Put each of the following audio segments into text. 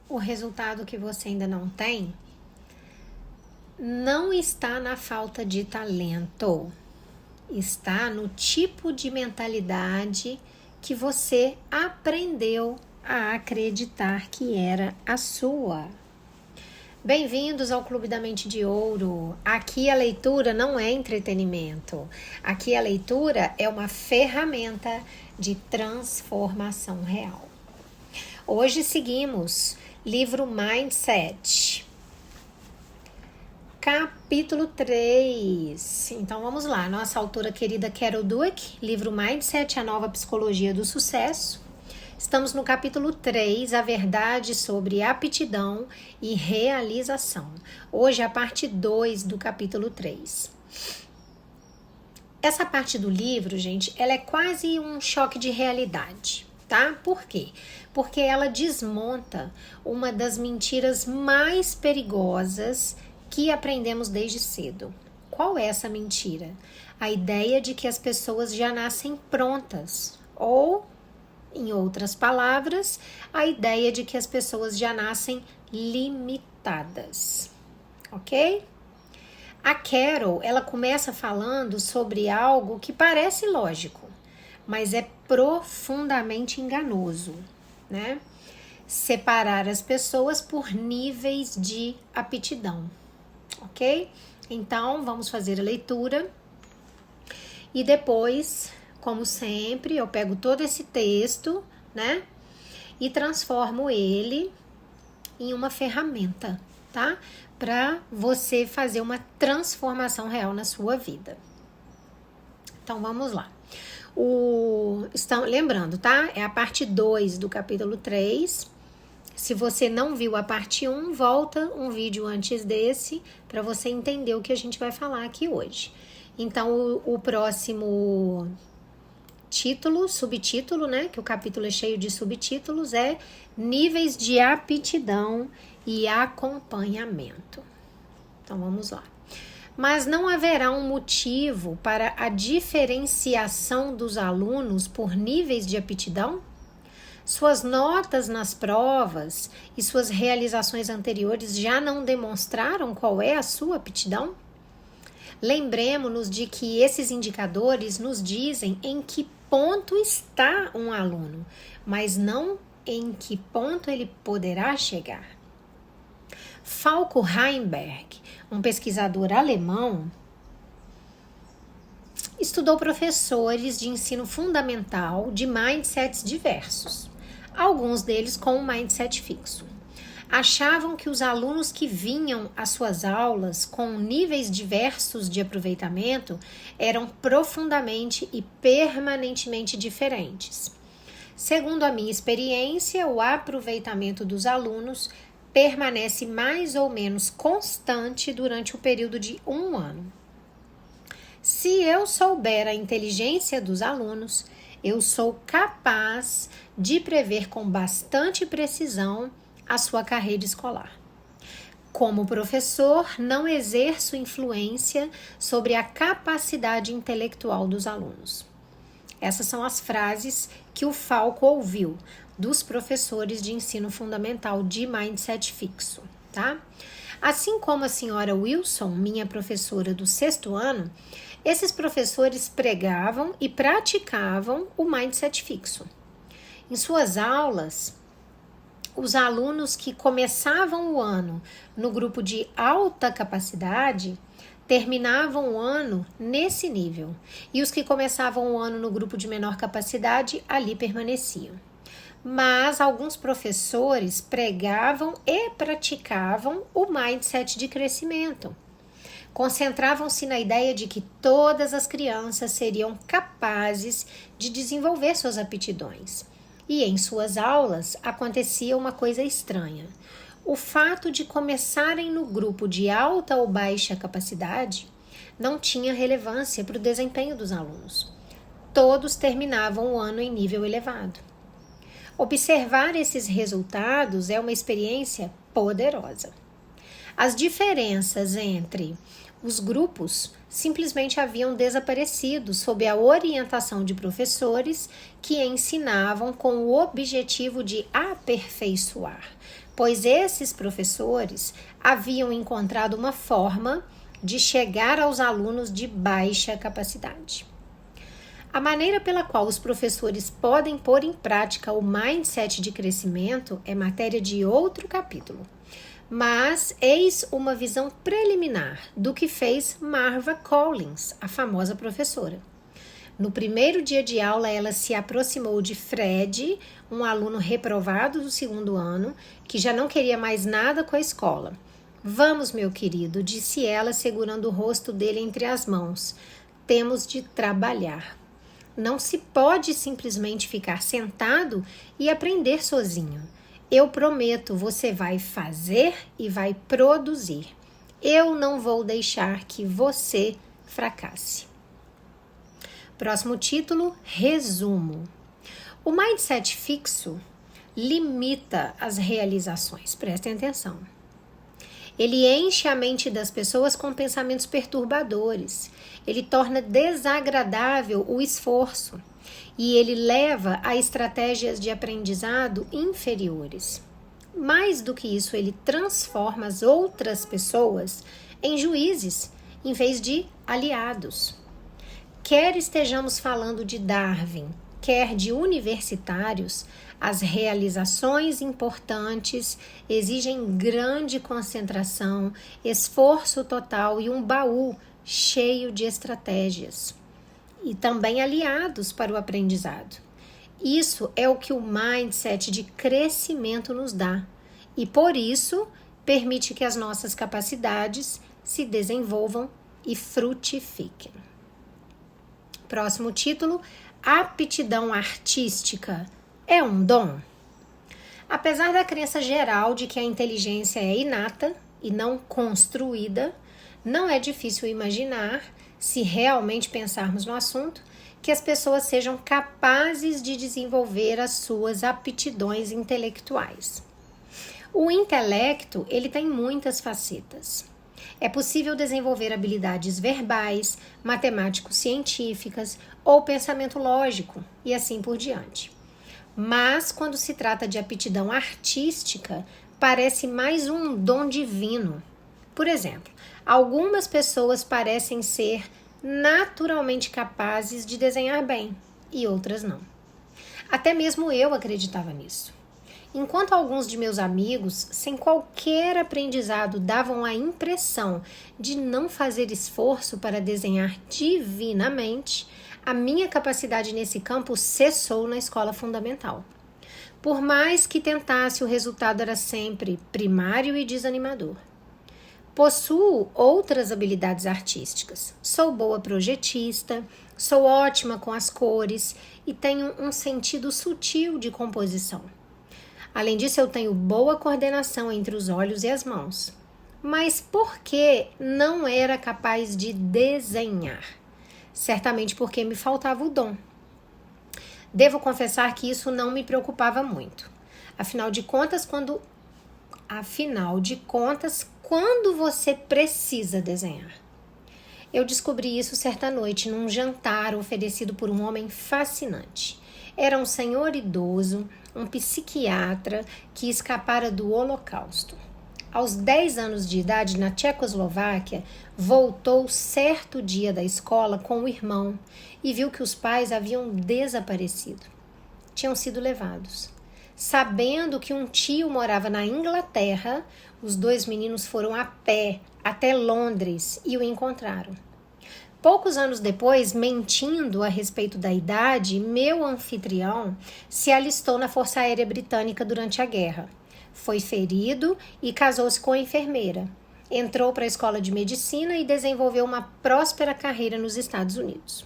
o resultado que você ainda não tem não está na falta de talento, está no tipo de mentalidade que você aprendeu a acreditar que era a sua. Bem-vindos ao Clube da Mente de Ouro. Aqui a leitura não é entretenimento. Aqui a leitura é uma ferramenta de transformação real. Hoje seguimos livro Mindset, capítulo 3. Então vamos lá, nossa autora querida Carol Dweck, livro Mindset, a nova psicologia do sucesso. Estamos no capítulo 3, a verdade sobre aptidão e realização. Hoje é a parte 2 do capítulo 3. Essa parte do livro, gente, ela é quase um choque de realidade, tá? Por quê? Porque ela desmonta uma das mentiras mais perigosas que aprendemos desde cedo. Qual é essa mentira? A ideia de que as pessoas já nascem prontas, ou, em outras palavras, a ideia de que as pessoas já nascem limitadas, ok? A Carol, ela começa falando sobre algo que parece lógico, mas é profundamente enganoso, né? Separar as pessoas por níveis de aptidão, ok? Então, vamos fazer a leitura e depois, como sempre, eu pego todo esse texto, né? E transformo ele em uma ferramenta, tá? Para você fazer uma transformação real na sua vida. Então, vamos lá. Lembrando, tá? É a parte 2 do capítulo 3. Se você não viu a parte 1, volta um vídeo antes desse para você entender o que a gente vai falar aqui hoje. Então, o próximo subtítulo, né? Que o capítulo é cheio de subtítulos, é níveis de aptidão e acompanhamento. Então, vamos lá. Mas não haverá um motivo para a diferenciação dos alunos por níveis de aptidão? Suas notas nas provas e suas realizações anteriores já não demonstraram qual é a sua aptidão? Lembremos-nos de que esses indicadores nos dizem em que ponto está um aluno, mas não em que ponto ele poderá chegar. Falco Heimberg, um pesquisador alemão, estudou professores de ensino fundamental de mindsets diversos, alguns deles com um mindset fixo. Achavam que os alunos que vinham às suas aulas com níveis diversos de aproveitamento eram profundamente e permanentemente diferentes. Segundo a minha experiência, o aproveitamento dos alunos permanece mais ou menos constante durante o período de 1 ano. Se eu souber a inteligência dos alunos, eu sou capaz de prever com bastante precisão a sua carreira escolar. Como professor, não exerço influência sobre a capacidade intelectual dos alunos. Essas são as frases que o Falco ouviu dos professores de ensino fundamental de mindset fixo, tá? Assim como a senhora Wilson, minha professora do 6º ano, esses professores pregavam e praticavam o mindset fixo. Em suas aulas, os alunos que começavam o ano no grupo de alta capacidade terminavam o ano nesse nível, e os que começavam o ano no grupo de menor capacidade ali permaneciam. Mas alguns professores pregavam e praticavam o mindset de crescimento. Concentravam-se na ideia de que todas as crianças seriam capazes de desenvolver suas aptidões. E em suas aulas acontecia uma coisa estranha. O fato de começarem no grupo de alta ou baixa capacidade não tinha relevância para o desempenho dos alunos. Todos terminavam o ano em nível elevado. Observar esses resultados é uma experiência poderosa. As diferenças entre Os grupos simplesmente haviam desaparecido sob a orientação de professores que ensinavam com o objetivo de aperfeiçoar, pois esses professores haviam encontrado uma forma de chegar aos alunos de baixa capacidade. A maneira pela qual os professores podem pôr em prática o mindset de crescimento é matéria de outro capítulo. Mas eis uma visão preliminar do que fez Marva Collins, a famosa professora. No primeiro dia de aula, ela se aproximou de Fred, um aluno reprovado do segundo ano, que já não queria mais nada com a escola. Vamos, meu querido, disse ela, segurando o rosto dele entre as mãos. Temos de trabalhar. Não se pode simplesmente ficar sentado e aprender sozinho. Eu prometo, você vai fazer e vai produzir. Eu não vou deixar que você fracasse. Próximo título, resumo. O mindset fixo limita as realizações. Prestem atenção. Ele enche a mente das pessoas com pensamentos perturbadores. Ele torna desagradável o esforço. E ele leva a estratégias de aprendizado inferiores. Mais do que isso, ele transforma as outras pessoas em juízes, em vez de aliados. Quer estejamos falando de Darwin, quer de universitários, as realizações importantes exigem grande concentração, esforço total e um baú cheio de estratégias. E também aliados para o aprendizado. Isso é o que o mindset de crescimento nos dá e, por isso, permite que as nossas capacidades se desenvolvam e frutifiquem. Próximo título, aptidão artística é um dom? Apesar da crença geral de que a inteligência é inata e não construída, não é difícil imaginar, se realmente pensarmos no assunto, que as pessoas sejam capazes de desenvolver as suas aptidões intelectuais. O intelecto, ele tem muitas facetas. É possível desenvolver habilidades verbais, matemático-científicas ou pensamento lógico e assim por diante. Mas quando se trata de aptidão artística, parece mais um dom divino. Por exemplo, algumas pessoas parecem ser naturalmente capazes de desenhar bem e outras não. Até mesmo eu acreditava nisso. Enquanto alguns de meus amigos, sem qualquer aprendizado, davam a impressão de não fazer esforço para desenhar divinamente, a minha capacidade nesse campo cessou na escola fundamental. Por mais que tentasse, o resultado era sempre primário e desanimador. Possuo outras habilidades artísticas. Sou boa projetista, sou ótima com as cores e tenho um sentido sutil de composição. Além disso, eu tenho boa coordenação entre os olhos e as mãos. Mas por que não era capaz de desenhar? Certamente porque me faltava o dom. Devo confessar que isso não me preocupava muito. Afinal de contas, quando você precisa desenhar? Eu descobri isso certa noite num jantar oferecido por um homem fascinante. Era um senhor idoso, um psiquiatra que escapara do Holocausto. Aos 10 anos de idade, na Tchecoslováquia, voltou certo dia da escola com o irmão e viu que os pais haviam desaparecido. Tinham sido levados. Sabendo que um tio morava na Inglaterra, os dois meninos foram a pé até Londres e o encontraram. Poucos anos depois, mentindo a respeito da idade, meu anfitrião se alistou na Força Aérea Britânica durante a guerra. Foi ferido e casou-se com a enfermeira. Entrou para a escola de medicina e desenvolveu uma próspera carreira nos Estados Unidos.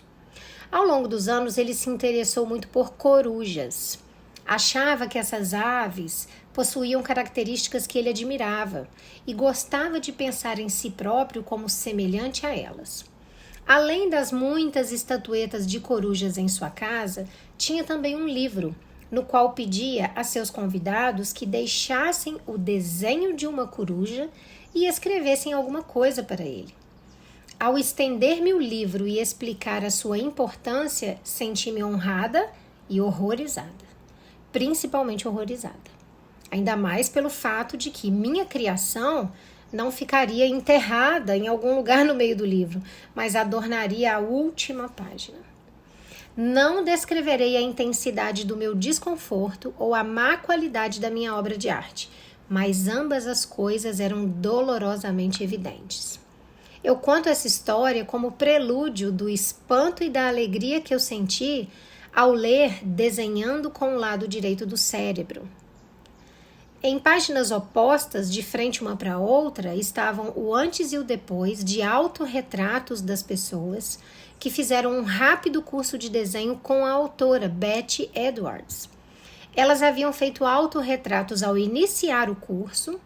Ao longo dos anos, ele se interessou muito por corujas. Achava que essas aves possuíam características que ele admirava e gostava de pensar em si próprio como semelhante a elas. Além das muitas estatuetas de corujas em sua casa, tinha também um livro, no qual pedia a seus convidados que deixassem o desenho de uma coruja e escrevessem alguma coisa para ele. Ao estender-me o livro e explicar a sua importância, senti-me honrada e horrorizada. Principalmente horrorizada. Ainda mais pelo fato de que minha criação não ficaria enterrada em algum lugar no meio do livro, mas adornaria a última página. Não descreverei a intensidade do meu desconforto ou a má qualidade da minha obra de arte, mas ambas as coisas eram dolorosamente evidentes. Eu conto essa história como prelúdio do espanto e da alegria que eu senti ao ler Desenhando com o Lado Direito do Cérebro. Em páginas opostas, de frente uma para outra, estavam o antes e o depois de autorretratos das pessoas que fizeram um rápido curso de desenho com a autora Betty Edwards. Elas haviam feito autorretratos ao iniciar o curso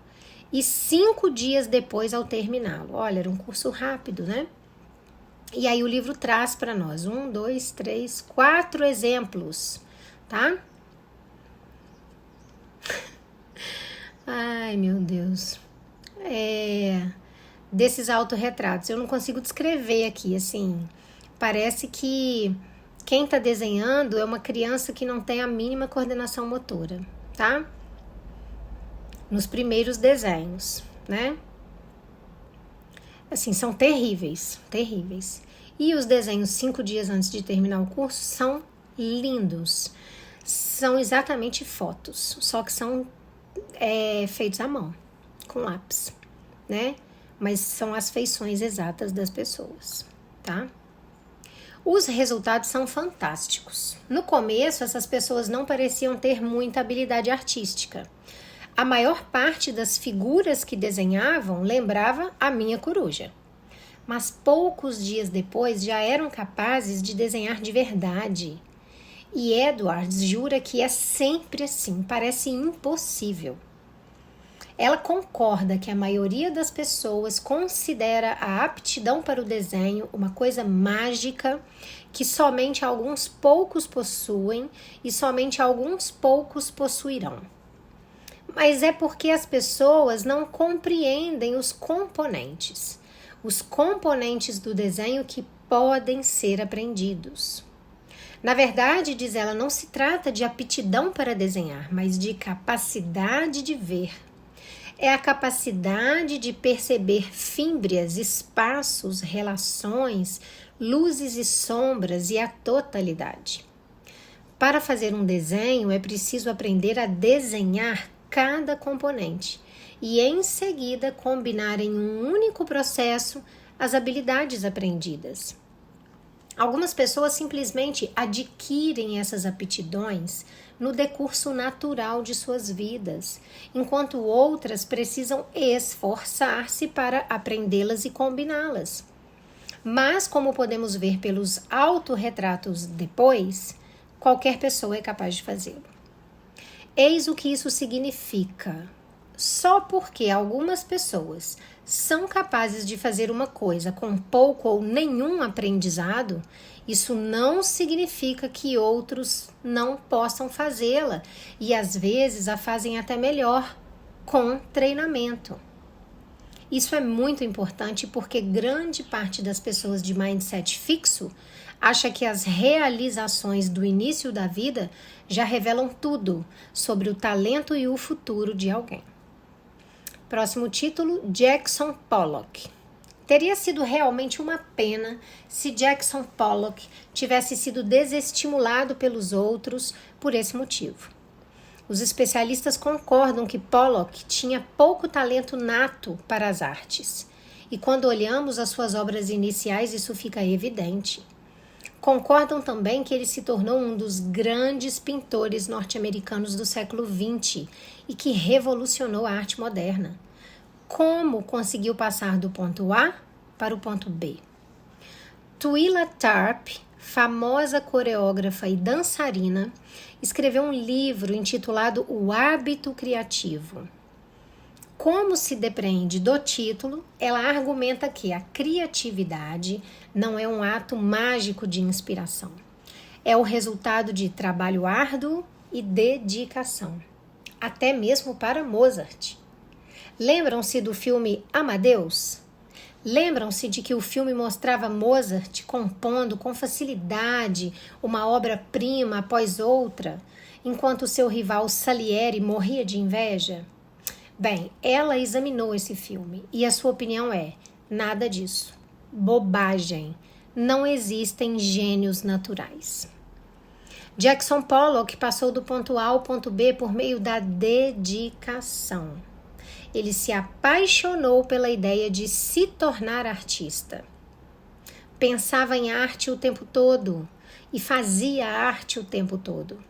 e 5 dias depois ao terminá-lo. Olha, era um curso rápido, né? E aí o livro traz para nós 1, 2, 3, 4 exemplos, tá? Ai, meu Deus. Desses autorretratos. Eu não consigo descrever aqui, assim. Parece que quem tá desenhando é uma criança que não tem a mínima coordenação motora, tá? Nos primeiros desenhos, né? Assim, são terríveis, terríveis. E os desenhos 5 dias antes de terminar o curso são lindos. São exatamente fotos, só que são feitos à mão, com lápis, né? Mas são as feições exatas das pessoas, tá? Os resultados são fantásticos. No começo, essas pessoas não pareciam ter muita habilidade artística. A maior parte das figuras que desenhavam lembrava a minha coruja. Mas poucos dias depois já eram capazes de desenhar de verdade. E Edwards jura que é sempre assim, parece impossível. Ela concorda que a maioria das pessoas considera a aptidão para o desenho uma coisa mágica que somente alguns poucos possuem e somente alguns poucos possuirão. Mas é porque as pessoas não compreendem os componentes do desenho que podem ser aprendidos. Na verdade, diz ela, não se trata de aptidão para desenhar, mas de capacidade de ver. É a capacidade de perceber fímbrias, espaços, relações, luzes e sombras e a totalidade. Para fazer um desenho, é preciso aprender a desenhar cada componente e, em seguida, combinar em um único processo as habilidades aprendidas. Algumas pessoas simplesmente adquirem essas aptidões no decurso natural de suas vidas, enquanto outras precisam esforçar-se para aprendê-las e combiná-las. Mas, como podemos ver pelos autorretratos depois, qualquer pessoa é capaz de fazê-lo. Eis o que isso significa. Só porque algumas pessoas são capazes de fazer uma coisa com pouco ou nenhum aprendizado, isso não significa que outros não possam fazê-la e às vezes a fazem até melhor com treinamento. Isso é muito importante porque grande parte das pessoas de mindset fixo acha que as realizações do início da vida já revelam tudo sobre o talento e o futuro de alguém. Próximo título, Jackson Pollock. Teria sido realmente uma pena se Jackson Pollock tivesse sido desestimulado pelos outros por esse motivo. Os especialistas concordam que Pollock tinha pouco talento nato para as artes. E quando olhamos as suas obras iniciais, isso fica evidente. Concordam também que ele se tornou um dos grandes pintores norte-americanos do século XX e que revolucionou a arte moderna. Como conseguiu passar do ponto A para o ponto B? Twyla Tharp, famosa coreógrafa e dançarina, escreveu um livro intitulado O Hábito Criativo. Como se depreende do título, ela argumenta que a criatividade não é um ato mágico de inspiração. É o resultado de trabalho árduo e dedicação, até mesmo para Mozart. Lembram-se do filme Amadeus? Lembram-se de que o filme mostrava Mozart compondo com facilidade uma obra-prima após outra, enquanto seu rival Salieri morria de inveja? Bem, ela examinou esse filme e a sua opinião é: nada disso. Bobagem. Não existem gênios naturais. Jackson Pollock passou do ponto A ao ponto B por meio da dedicação. Ele se apaixonou pela ideia de se tornar artista. Pensava em arte o tempo todo e fazia arte o tempo todo.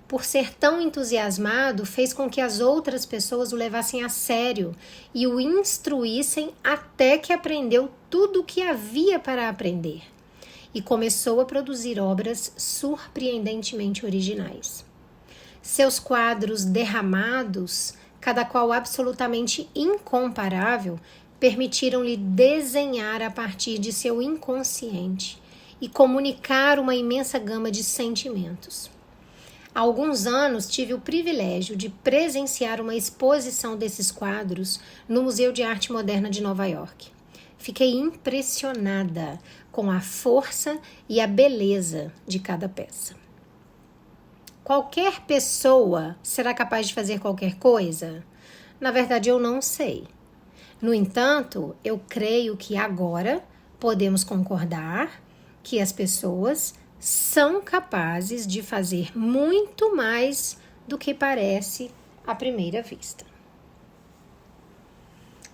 Por ser tão entusiasmado, fez com que as outras pessoas o levassem a sério e o instruíssem até que aprendeu tudo o que havia para aprender e começou a produzir obras surpreendentemente originais. Seus quadros derramados, cada qual absolutamente incomparável, permitiram-lhe desenhar a partir de seu inconsciente e comunicar uma imensa gama de sentimentos. Há alguns anos tive o privilégio de presenciar uma exposição desses quadros no Museu de Arte Moderna de Nova York. Fiquei impressionada com a força e a beleza de cada peça. Qualquer pessoa será capaz de fazer qualquer coisa? Na verdade, eu não sei. No entanto, eu creio que agora podemos concordar que as pessoas são capazes de fazer muito mais do que parece à primeira vista.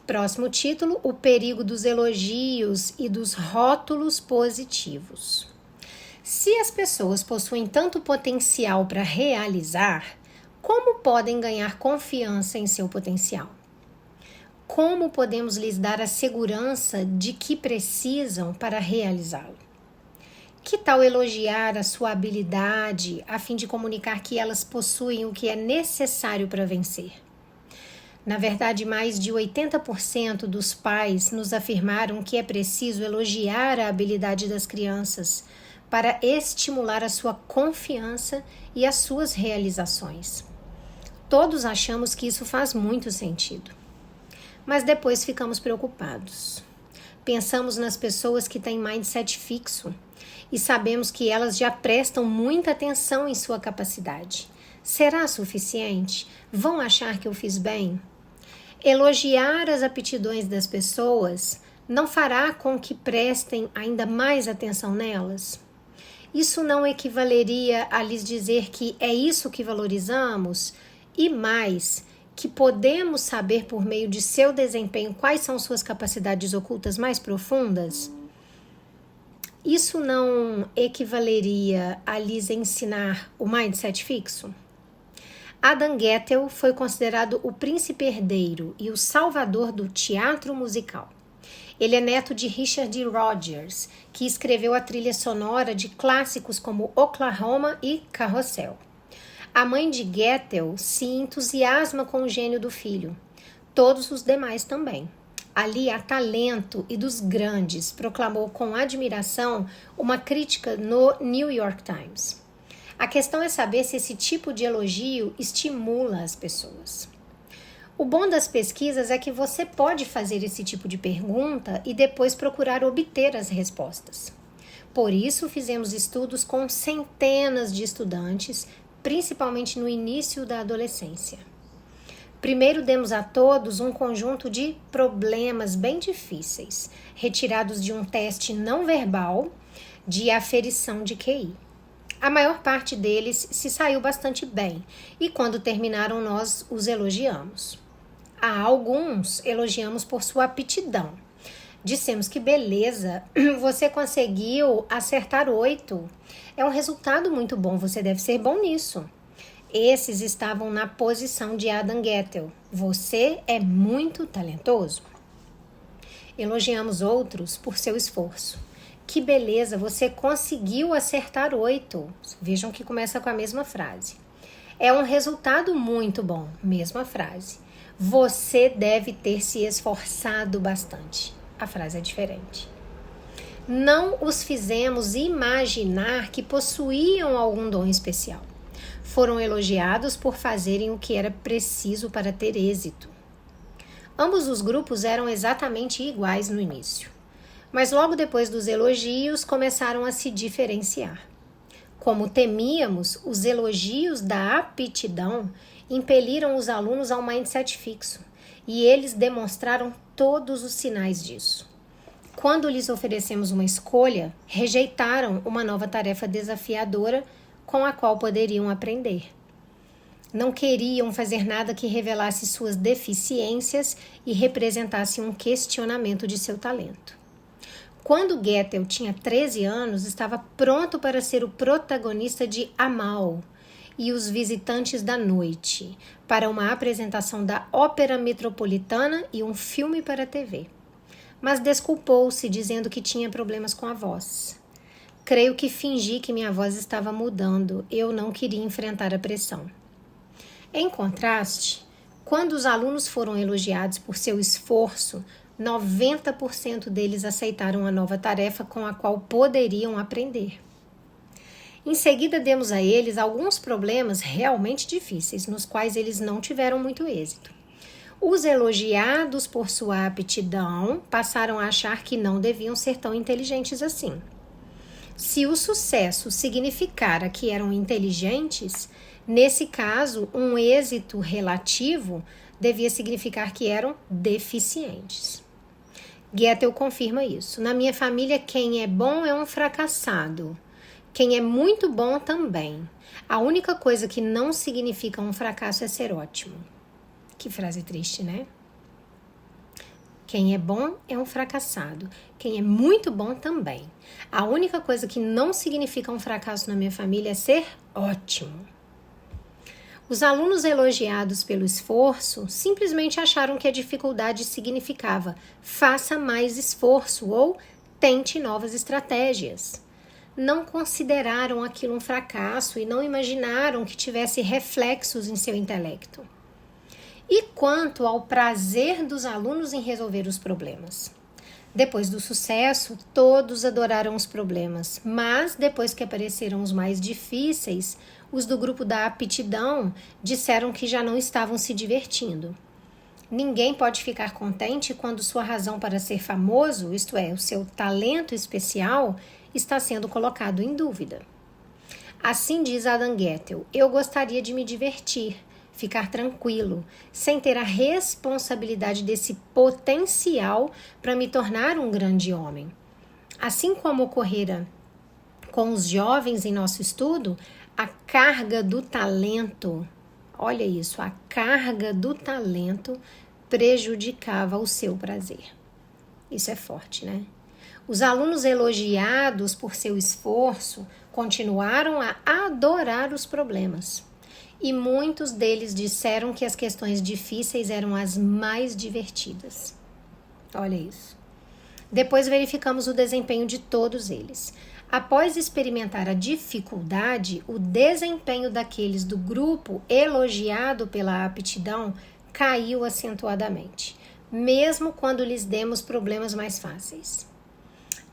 Próximo título: o perigo dos elogios e dos rótulos positivos. Se as pessoas possuem tanto potencial para realizar, como podem ganhar confiança em seu potencial? Como podemos lhes dar a segurança de que precisam para realizá-lo? Que tal elogiar a sua habilidade a fim de comunicar que elas possuem o que é necessário para vencer? Na verdade, mais de 80% dos pais nos afirmaram que é preciso elogiar a habilidade das crianças para estimular a sua confiança e as suas realizações. Todos achamos que isso faz muito sentido, mas depois ficamos preocupados. Pensamos nas pessoas que têm mindset fixo e sabemos que elas já prestam muita atenção em sua capacidade. Será suficiente? Vão achar que eu fiz bem? Elogiar as aptidões das pessoas não fará com que prestem ainda mais atenção nelas? Isso não equivaleria a lhes dizer que é isso que valorizamos? E mais, que podemos saber por meio de seu desempenho quais são suas capacidades ocultas mais profundas? Isso não equivaleria a lhes ensinar o mindset fixo? Adam Guettel foi considerado o príncipe herdeiro e o salvador do teatro musical. Ele é neto de Richard Rodgers, que escreveu a trilha sonora de clássicos como Oklahoma e Carrossel. A mãe de Guettel se entusiasma com o gênio do filho. Todos os demais também. Ali há talento e dos grandes, proclamou com admiração uma crítica no New York Times. A questão é saber se esse tipo de elogio estimula as pessoas. O bom das pesquisas é que você pode fazer esse tipo de pergunta e depois procurar obter as respostas. Por isso, fizemos estudos com centenas de estudantes, principalmente no início da adolescência. Primeiro, demos a todos um conjunto de problemas bem difíceis, retirados de um teste não verbal de aferição de QI. A maior parte deles se saiu bastante bem e quando terminaram nós os elogiamos. A alguns elogiamos por sua aptidão. Dissemos que beleza, você conseguiu acertar 8. É um resultado muito bom, você deve ser bom nisso. Esses estavam na posição de Adam Guettel. Você é muito talentoso. Elogiamos outros por seu esforço. Que beleza, você conseguiu acertar 8. Vejam que começa com a mesma frase. É um resultado muito bom, mesma frase. Você deve ter se esforçado bastante. A frase é diferente. Não os fizemos imaginar que possuíam algum dom especial. Foram elogiados por fazerem o que era preciso para ter êxito. Ambos os grupos eram exatamente iguais no início. Mas logo depois dos elogios, começaram a se diferenciar. Como temíamos, os elogios da aptidão impeliram os alunos ao mindset fixo, e eles demonstraram todos os sinais disso. Quando lhes oferecemos uma escolha, rejeitaram uma nova tarefa desafiadora com a qual poderiam aprender. Não queriam fazer nada que revelasse suas deficiências e representasse um questionamento de seu talento. Quando Goethe tinha 13 anos, estava pronto para ser o protagonista de Amal e os Visitantes da Noite, para uma apresentação da Ópera Metropolitana e um filme para a TV. Mas desculpou-se, dizendo que tinha problemas com a voz. Creio que fingi que minha voz estava mudando, eu não queria enfrentar a pressão. Em contraste, quando os alunos foram elogiados por seu esforço, 90% deles aceitaram a nova tarefa com a qual poderiam aprender. Em seguida, demos a eles alguns problemas realmente difíceis, nos quais eles não tiveram muito êxito. Os elogiados por sua aptidão passaram a achar que não deviam ser tão inteligentes assim. Se o sucesso significara que eram inteligentes, nesse caso, um êxito relativo devia significar que eram deficientes. Goethe confirma isso. Na minha família, quem é bom é um fracassado. Quem é muito bom também. A única coisa que não significa um fracasso é ser ótimo. Que frase triste, né? Quem é bom é um fracassado. Quem é muito bom também. A única coisa que não significa um fracasso na minha família é ser ótimo. Os alunos elogiados pelo esforço simplesmente acharam que a dificuldade significava faça mais esforço ou tente novas estratégias. Não consideraram aquilo um fracasso e não imaginaram que tivesse reflexos em seu intelecto. E quanto ao prazer dos alunos em resolver os problemas? Depois do sucesso, todos adoraram os problemas, mas depois que apareceram os mais difíceis, os do grupo da aptidão disseram que já não estavam se divertindo. Ninguém pode ficar contente quando sua razão para ser famoso, isto é, o seu talento especial, está sendo colocado em dúvida. Assim diz Adam Goethe, eu gostaria de me divertir, ficar tranquilo, sem ter a responsabilidade desse potencial para me tornar um grande homem. Assim como ocorrera com os jovens em nosso estudo, a carga do talento, olha isso, a carga do talento prejudicava o seu prazer. Isso é forte, né? Os alunos elogiados por seu esforço continuaram a adorar os problemas. E muitos deles disseram que as questões difíceis eram as mais divertidas. Olha isso. Depois verificamos o desempenho de todos eles. Após experimentar a dificuldade, o desempenho daqueles do grupo elogiado pela aptidão caiu acentuadamente, mesmo quando lhes demos problemas mais fáceis.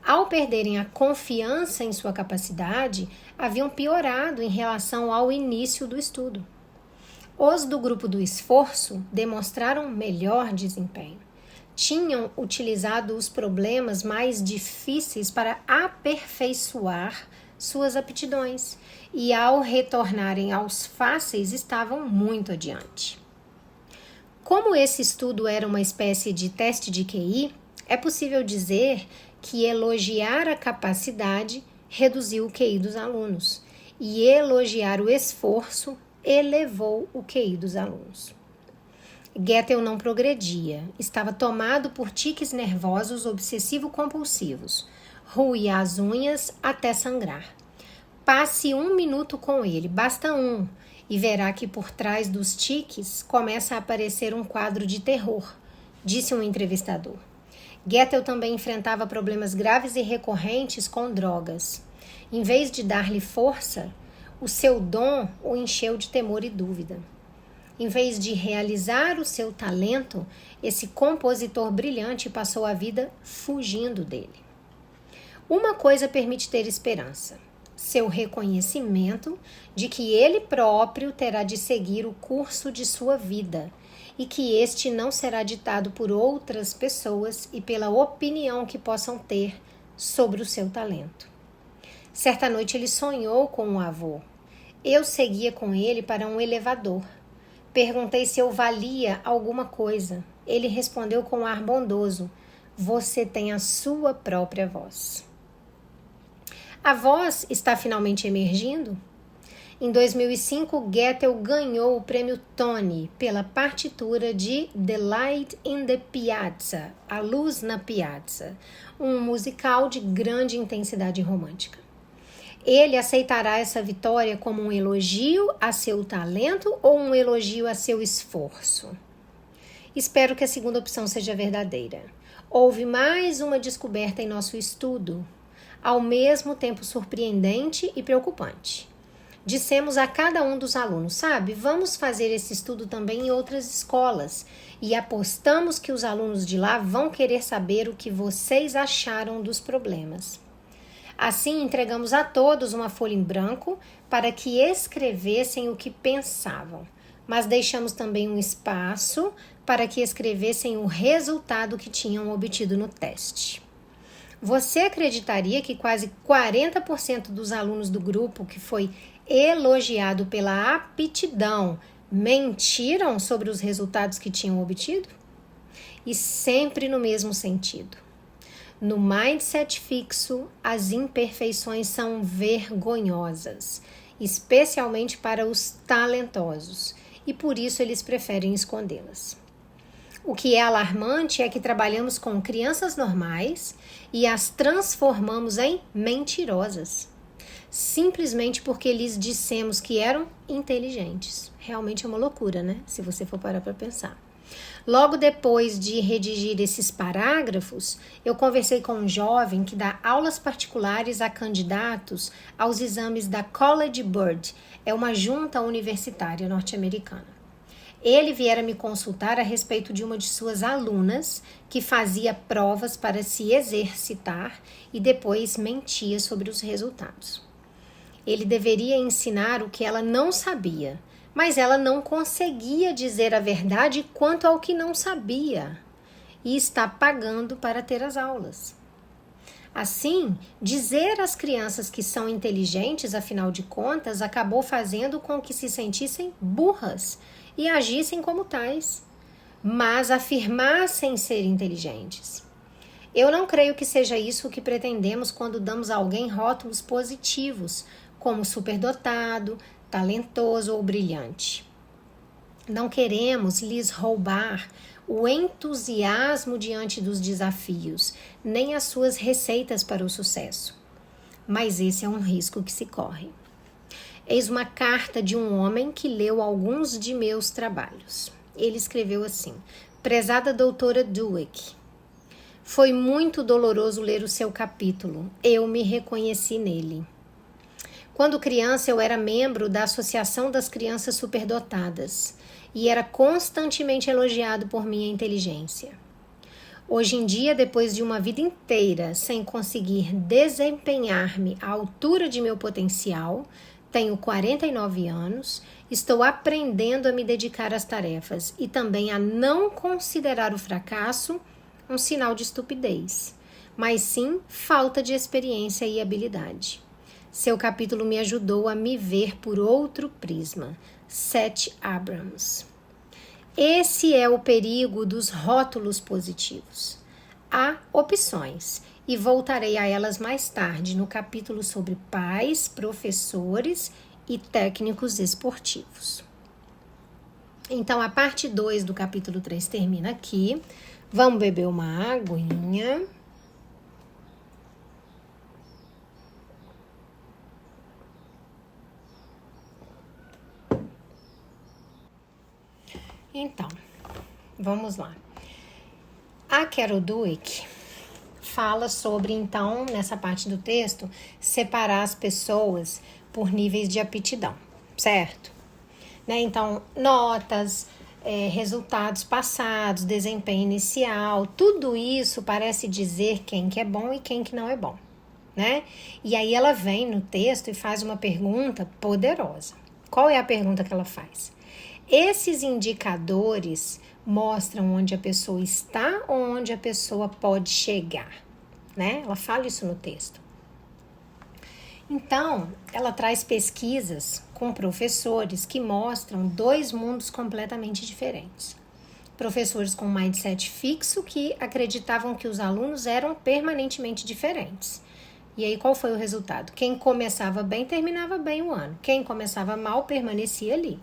Ao perderem a confiança em sua capacidade, haviam piorado em relação ao início do estudo. Os do grupo do esforço demonstraram melhor desempenho. Tinham utilizado os problemas mais difíceis para aperfeiçoar suas aptidões e, ao retornarem aos fáceis, estavam muito adiante. Como esse estudo era uma espécie de teste de QI, é possível dizer que elogiar a capacidade reduziu o QI dos alunos e elogiar o esforço elevou o QI dos alunos. Goethe não progredia, estava tomado por tiques nervosos obsessivo-compulsivos, roía as unhas até sangrar. Passe 1 minuto com ele, basta um, e verá que por trás dos tiques começa a aparecer um quadro de terror, disse um entrevistador. Goethe também enfrentava problemas graves e recorrentes com drogas. Em vez de dar-lhe força, o seu dom o encheu de temor e dúvida. Em vez de realizar o seu talento, esse compositor brilhante passou a vida fugindo dele. Uma coisa permite ter esperança: seu reconhecimento de que ele próprio terá de seguir o curso de sua vida e que este não será ditado por outras pessoas e pela opinião que possam ter sobre o seu talento. Certa noite ele sonhou com o avô. Eu seguia com ele para um elevador. Perguntei se eu valia alguma coisa. Ele respondeu com um ar bondoso: você tem a sua própria voz. A voz está finalmente emergindo? Em 2005, Goethe ganhou o prêmio Tony pela partitura de The Light in the Piazza, A Luz na Piazza, um musical de grande intensidade romântica. Ele aceitará essa vitória como um elogio a seu talento ou um elogio a seu esforço? Espero que a segunda opção seja verdadeira. Houve mais uma descoberta em nosso estudo, ao mesmo tempo surpreendente e preocupante. Dissemos a cada um dos alunos, sabe, vamos fazer esse estudo também em outras escolas e apostamos que os alunos de lá vão querer saber o que vocês acharam dos problemas. Assim, entregamos a todos uma folha em branco para que escrevessem o que pensavam, mas deixamos também um espaço para que escrevessem o resultado que tinham obtido no teste. Você acreditaria que quase 40% dos alunos do grupo que foi elogiado pela aptidão mentiram sobre os resultados que tinham obtido? E sempre no mesmo sentido. No mindset fixo, as imperfeições são vergonhosas, especialmente para os talentosos, e por isso eles preferem escondê-las. O que é alarmante é que trabalhamos com crianças normais e as transformamos em mentirosas, simplesmente porque lhes dissemos que eram inteligentes. Realmente é uma loucura, né? Se você for parar para pensar. Logo depois de redigir esses parágrafos, eu conversei com um jovem que dá aulas particulares a candidatos aos exames da College Board, é uma junta universitária norte-americana. Ele viera me consultar a respeito de uma de suas alunas que fazia provas para se exercitar e depois mentia sobre os resultados. Ele deveria ensinar o que ela não sabia, mas ela não conseguia dizer a verdade quanto ao que não sabia e está pagando para ter as aulas. Assim, dizer às crianças que são inteligentes, afinal de contas, acabou fazendo com que se sentissem burras e agissem como tais, mas afirmassem ser inteligentes. Eu não creio que seja isso o que pretendemos quando damos a alguém rótulos positivos, como superdotado, talentoso ou brilhante. Não queremos lhes roubar o entusiasmo diante dos desafios, nem as suas receitas para o sucesso. Mas esse é um risco que se corre. Eis uma carta de um homem que leu alguns de meus trabalhos. Ele escreveu assim: prezada doutora Dweck, foi muito doloroso ler o seu capítulo. Eu me reconheci nele. Quando criança, eu era membro da Associação das Crianças Superdotadas e era constantemente elogiado por minha inteligência. Hoje em dia, depois de uma vida inteira sem conseguir desempenhar-me à altura de meu potencial, tenho 49 anos, estou aprendendo a me dedicar às tarefas e também a não considerar o fracasso um sinal de estupidez, mas sim falta de experiência e habilidade. Seu capítulo me ajudou a me ver por outro prisma. Seth Abrams. Esse é o perigo dos rótulos positivos. Há opções e voltarei a elas mais tarde no capítulo sobre pais, professores e técnicos esportivos. Então, a parte 2 do capítulo 3 termina aqui. Vamos beber uma aguinha. Então, vamos lá. A Carol Dweck fala sobre, então, nessa parte do texto, separar as pessoas por níveis de aptidão, certo? Né? Então, notas, resultados passados, desempenho inicial, tudo isso parece dizer quem que é bom e quem que não é bom, né? E aí ela vem no texto e faz uma pergunta poderosa. Qual é a pergunta que ela faz? Esses indicadores mostram onde a pessoa está ou onde a pessoa pode chegar, né? Ela fala isso no texto. Então, ela traz pesquisas com professores que mostram 2 mundos completamente diferentes. Professores com mindset fixo que acreditavam que os alunos eram permanentemente diferentes. E aí, qual foi o resultado? Quem começava bem, terminava bem o ano. Quem começava mal, permanecia ali,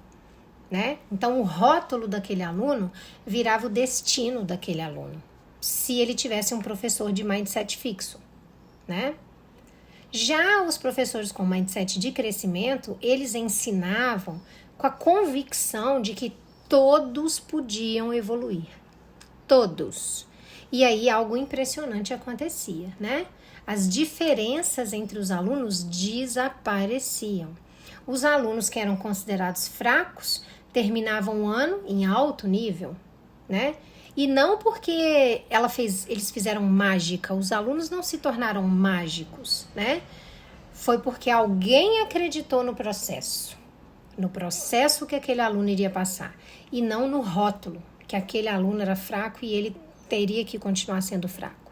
né? Então, o rótulo daquele aluno virava o destino daquele aluno, se ele tivesse um professor de mindset fixo, né? Já os professores com mindset de crescimento, eles ensinavam com a convicção de que todos podiam evoluir. Todos. E aí algo impressionante acontecia, né? As diferenças entre os alunos desapareciam. Os alunos que eram considerados fracos terminavam o ano em alto nível, né? E não porque eles fizeram mágica, os alunos não se tornaram mágicos, né? Foi porque alguém acreditou no processo que aquele aluno iria passar, e não no rótulo, que aquele aluno era fraco e ele teria que continuar sendo fraco,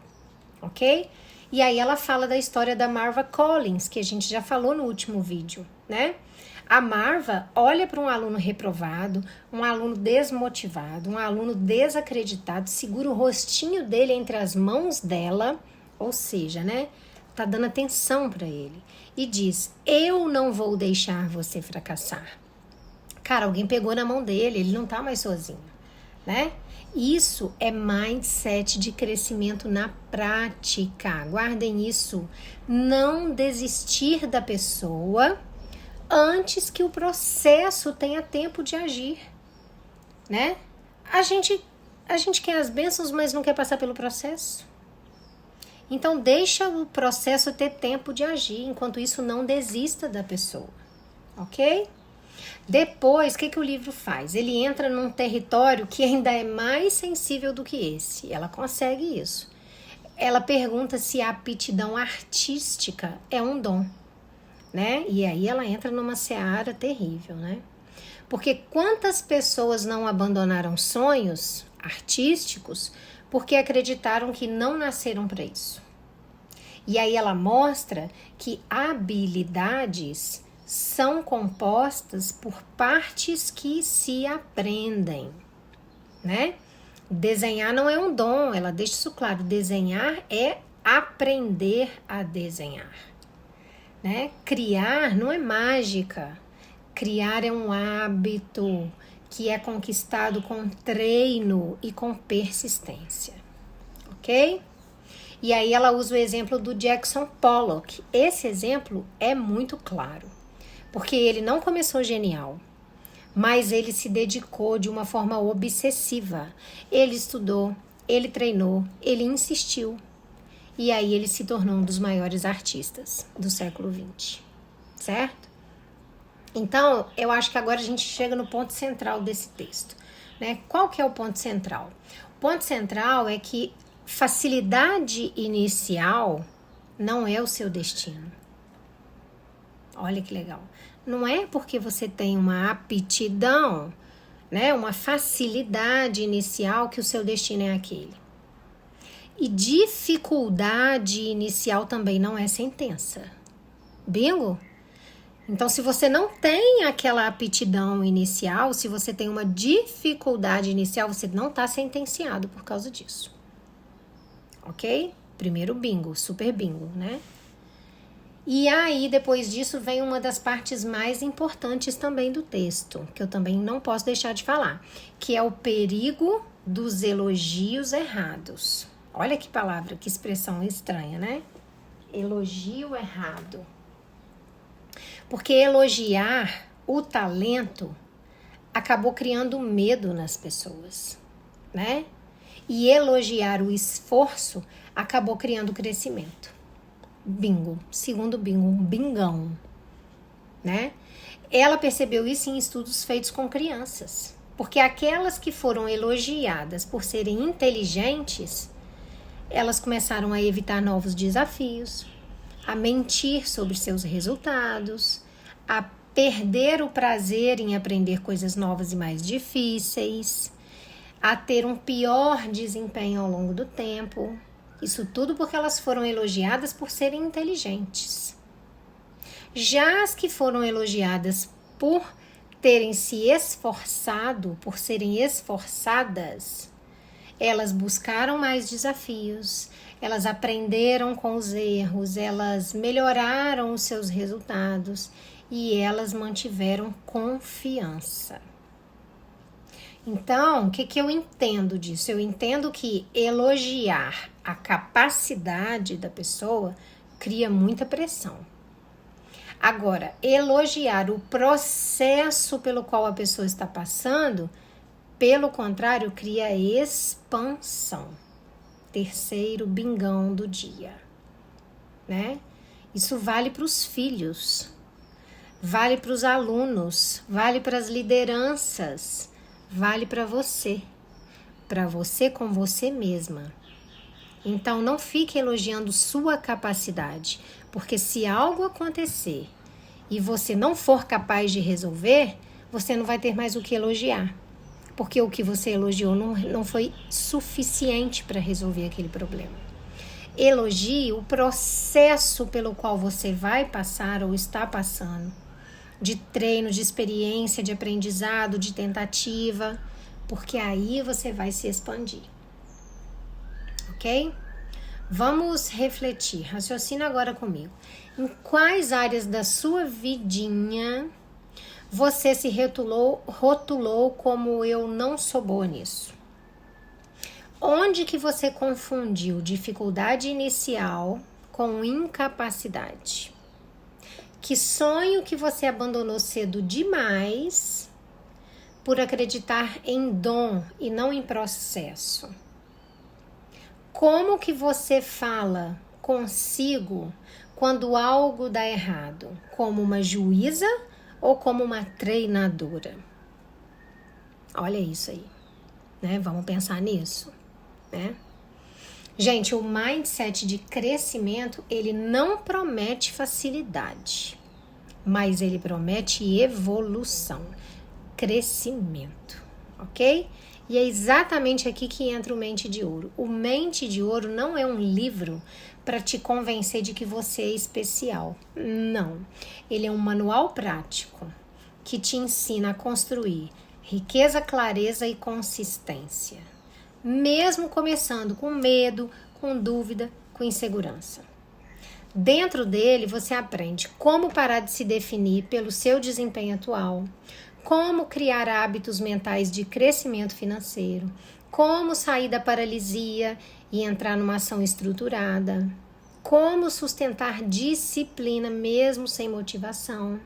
ok? E aí ela fala da história da Marva Collins, que a gente já falou no último vídeo, né? A Marva olha para um aluno reprovado, um aluno desmotivado, um aluno desacreditado, segura o rostinho dele entre as mãos dela, ou seja, né, tá dando atenção para ele, e diz: eu não vou deixar você fracassar. Cara, alguém pegou na mão dele, ele não tá mais sozinho, né? Isso é mindset de crescimento na prática. Guardem isso. Não desistir da pessoa antes que o processo tenha tempo de agir, né? A gente quer as bênçãos, mas não quer passar pelo processo. Então, deixa o processo ter tempo de agir. Enquanto isso, não desista da pessoa, ok? Depois, o que o livro faz? Ele entra num território que ainda é mais sensível do que esse. Ela consegue isso. Ela pergunta se a aptidão artística é um dom, né? E aí ela entra numa seara terrível, né? Porque quantas pessoas não abandonaram sonhos artísticos porque acreditaram que não nasceram para isso? E aí ela mostra que habilidades são compostas por partes que se aprendem, né? Desenhar não é um dom, ela deixa isso claro. Desenhar é aprender a desenhar, né? Criar não é mágica. Criar é um hábito que é conquistado com treino e com persistência, ok? E aí ela usa o exemplo do Jackson Pollock. Esse exemplo é muito claro, porque ele não começou genial, mas ele se dedicou de uma forma obsessiva. Ele estudou, ele treinou, ele insistiu. E aí ele se tornou um dos maiores artistas do século XX, certo? Então, eu acho que agora a gente chega no ponto central desse texto, né? Qual que é o ponto central? O ponto central é que facilidade inicial não é o seu destino. Olha que legal. Não é porque você tem uma aptidão, né, uma facilidade inicial que o seu destino é aquele. E dificuldade inicial também não é sentença. Bingo? Então, se você não tem aquela aptidão inicial, se você tem uma dificuldade inicial, você não está sentenciado por causa disso. Ok? Primeiro bingo, super bingo, né? E aí, depois disso, vem uma das partes mais importantes também do texto, que eu também não posso deixar de falar, que é o perigo dos elogios errados. Olha que palavra, que expressão estranha, né? Elogio errado. Porque elogiar o talento acabou criando medo nas pessoas, né? E elogiar o esforço acabou criando crescimento. Bingo, segundo bingo, um bingão, né? Ela percebeu isso em estudos feitos com crianças, porque aquelas que foram elogiadas por serem inteligentes, elas começaram a evitar novos desafios, a mentir sobre seus resultados, a perder o prazer em aprender coisas novas e mais difíceis, a ter um pior desempenho ao longo do tempo. Isso tudo porque elas foram elogiadas por serem inteligentes. Já as que foram elogiadas por terem se esforçado, por serem esforçadas, elas buscaram mais desafios, elas aprenderam com os erros, elas melhoraram os seus resultados e elas mantiveram confiança. Então, o que eu entendo disso? Eu entendo que elogiar a capacidade da pessoa cria muita pressão. Agora, elogiar o processo pelo qual a pessoa está passando, pelo contrário, cria expansão. Terceiro bingão do dia, né? Isso vale para os filhos, vale para os alunos, vale para as lideranças, vale para você com você mesma. Então, não fique elogiando sua capacidade, porque se algo acontecer e você não for capaz de resolver, você não vai ter mais o que elogiar, porque o que você elogiou não foi suficiente para resolver aquele problema. Elogie o processo pelo qual você vai passar ou está passando, de treino, de experiência, de aprendizado, de tentativa, porque aí você vai se expandir. Ok? Vamos refletir. Raciocina agora comigo. Em quais áreas da sua vidinha você se rotulou como eu não sou boa nisso? Onde que você confundiu dificuldade inicial com incapacidade? Que sonho que você abandonou cedo demais por acreditar em dom e não em processo? Como que você fala consigo quando algo dá errado? Como uma juíza ou como uma treinadora? Olha isso aí, né? Vamos pensar nisso, né? Gente, o mindset de crescimento, ele não promete facilidade, mas ele promete evolução, crescimento, ok? E é exatamente aqui que entra o Mente de Ouro. O Mente de Ouro não é um livro para te convencer de que você é especial. Não. Ele é um manual prático que te ensina a construir riqueza, clareza e consistência. Mesmo começando com medo, com dúvida, com insegurança. Dentro dele você aprende como parar de se definir pelo seu desempenho atual, como criar hábitos mentais de crescimento financeiro, como sair da paralisia e entrar numa ação estruturada, como sustentar disciplina mesmo sem motivação.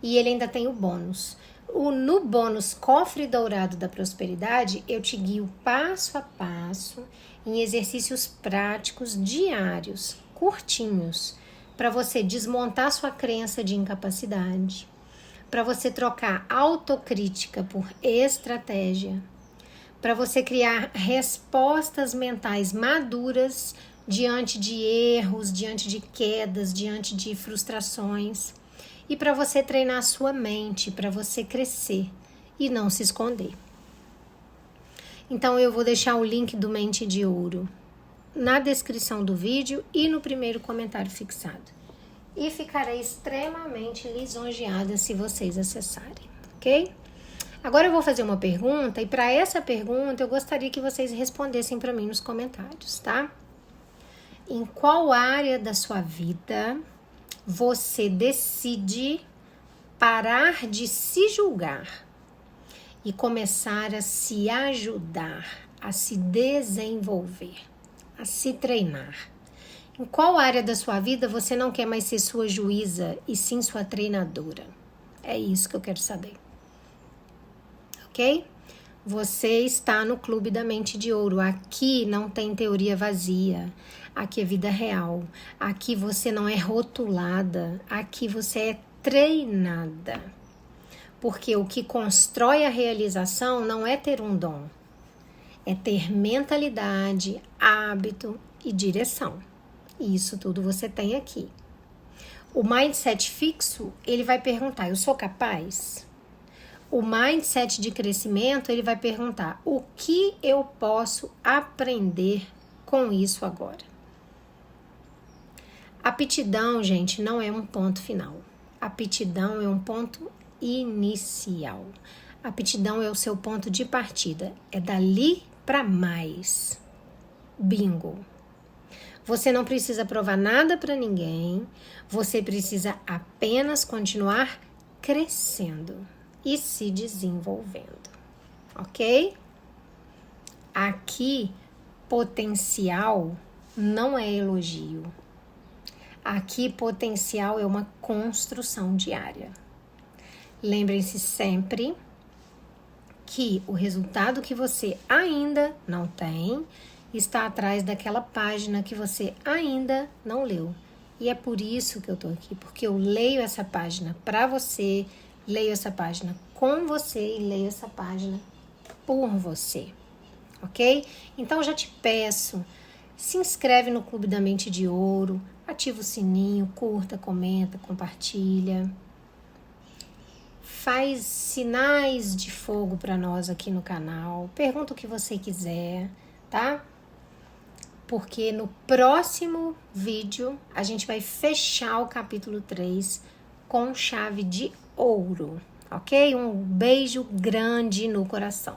E ele ainda tem o bônus. No bônus Cofre Dourado da Prosperidade, eu te guio passo a passo em exercícios práticos diários, curtinhos, para você desmontar sua crença de incapacidade, para você trocar autocrítica por estratégia, para você criar respostas mentais maduras diante de erros, diante de quedas, diante de frustrações, e para você treinar a sua mente, para você crescer e não se esconder. Então eu vou deixar o link do Mente de Ouro na descrição do vídeo e no primeiro comentário fixado. E ficarei extremamente lisonjeada se vocês acessarem, ok? Agora eu vou fazer uma pergunta e para essa pergunta eu gostaria que vocês respondessem para mim nos comentários, tá? Em qual área da sua vida você decide parar de se julgar e começar a se ajudar, a se desenvolver, a se treinar? Em qual área da sua vida você não quer mais ser sua juíza e sim sua treinadora? É isso que eu quero saber. Ok? Você está no Clube da Mente de Ouro. Aqui não tem teoria vazia. Aqui é vida real. Aqui você não é rotulada. Aqui você é treinada. Porque o que constrói a realização não é ter um dom. É ter mentalidade, hábito e direção. E isso tudo você tem aqui. O mindset fixo, ele vai perguntar, eu sou capaz? O mindset de crescimento, ele vai perguntar, o que eu posso aprender com isso agora? Aptidão, gente, não é um ponto final. Aptidão é um ponto inicial. Aptidão é o seu ponto de partida. É dali para mais. Bingo. Você não precisa provar nada para ninguém. Você precisa apenas continuar crescendo e se desenvolvendo. Ok? Aqui, potencial não é elogio. Aqui, potencial é uma construção diária. Lembrem-se sempre que o resultado que você ainda não tem está atrás daquela página que você ainda não leu. E é por isso que eu tô aqui, porque eu leio essa página para você, leio essa página com você e leio essa página por você, ok? Então já te peço, se inscreve no Clube da Mente de Ouro, ativa o sininho, curta, comenta, compartilha. Faz sinais de fogo para nós aqui no canal. Pergunta o que você quiser, tá? Porque no próximo vídeo a gente vai fechar o capítulo 3 com chave de ouro, ok? Um beijo grande no coração.